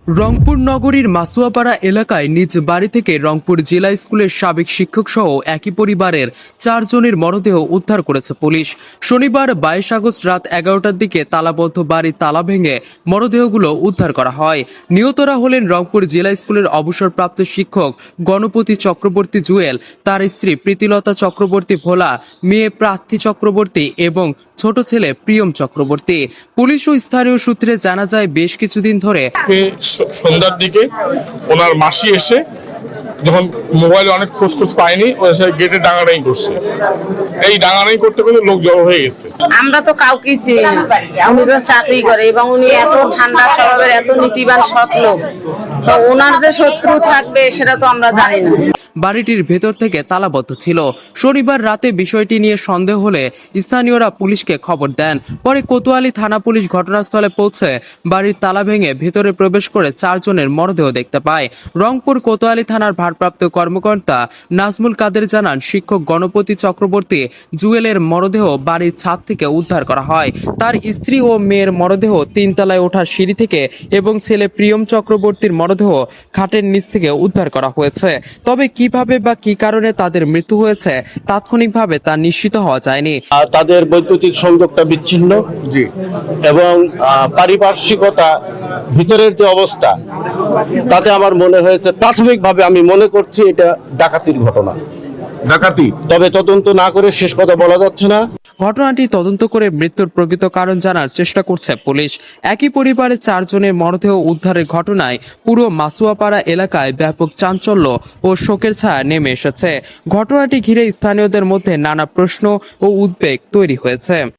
রংপুর নগরীর মাসুয়াপাড়া এলাকায় নিজ বাড়ি থেকে রংপুর জেলা স্কুলের সাবেক শিক্ষক সহ একই পরিবারের 4 জনের মরদেহ উদ্ধার করেছে পুলিশ। শনিবার 22 আগস্ট রাত 11টার দিকে তালাবদ্ধ বাড়ির তালা ভেঙে মরদেহগুলো উদ্ধার করা হয়। নিহতরা হলেন রংপুর জেলা স্কুলের অবসরপ্রাপ্ত শিক্ষক গণপতি চক্রবর্তী জুয়েল, তার স্ত্রী প্রীতিলতা চক্রবর্তী ভোলা, মেয়ে প্রার্থী চক্রবর্তী এবং ছোট ছেলে প্রিয়ম চক্রবর্তী। পুলিশ ও স্থানীয় সূত্রে জানা যায় বেশ কিছুদিন ধরে সন্ধ্যার দিকে ওনার মাসি এসে যখন মোবাইলে অনেক খোঁজ পায়নি, গেটে ডাঙাডাঙি করছে। এই ডাঙাডাঙি করতে করতে লোক জড়ো হয়ে গেছে। আমরা তো কাউকে চিনি না, উনি তো চাকরি করে এবং উনি এত ঠান্ডা স্বভাবের, এত নীতিবান সৎ লোক, তো ওনার যে শত্রু থাকবে সেটা তো আমরা জানি না। বাড়িটির ভেতর থেকে তালাবদ্ধ ছিল। শনিবার রাতে বিষয়টি নিয়ে সন্দেহ হলে স্থানীয়রা পুলিশকে খবর দেন। পরে কোতোয়ালি থানা পুলিশ ঘটনাস্থলে পৌঁছে বাড়ির তালা ভেঙে ভেতরে প্রবেশ করে 4 জনের মরদেহ দেখতে পায়। রংপুর কোতোয়ালি থানার ভারপ্রাপ্ত কর্মকর্তা নাজমুল কাদের জানান, শিক্ষক গণপতি চক্রবর্তী জুয়েলের মরদেহ বাড়ির ছাদ থেকে উদ্ধার করা হয়। তার স্ত্রী ও মেয়ের মরদেহ 3 তলায় ওঠার সিঁড়ি থেকে এবং ছেলে প্রিয়ম চক্রবর্তীর মরদেহ খাটের নিচ থেকে উদ্ধার করা হয়েছে। তবে কিভাবে বা কি কারণে তাদের মৃত্যু হয়েছে তাৎক্ষণিকভাবে তা নিশ্চিত হওয়া যায়নি। তাদের বৈদ্যুতিক সংযোগটা বিচ্ছিন্ন এবং পারিপার্শ্বিকতা ভিতরের যে অবস্থা, তাতে আমার মনে হয়েছে, প্রাথমিকভাবে আমি মনে করছি এটা ডাকাতির ঘটনা। তবে তদন্ত না করে শেষ কথা বলা যাচ্ছে না। ঘটনাটি তদন্ত করে মৃত্যুর প্রকৃত কারণ জানার চেষ্টা করছে পুলিশ। একই পরিবারের 4 জনের মরদেহ উদ্ধারের ঘটনায় পুরো মাসুয়াপাড়া এলাকায় ব্যাপক চাঞ্চল্য ও শোকের ছায়া নেমে এসেছে। ঘটনাটি ঘিরে স্থানীয়দের মধ্যে নানা প্রশ্ন ও উদ্বেগ তৈরি হয়েছে।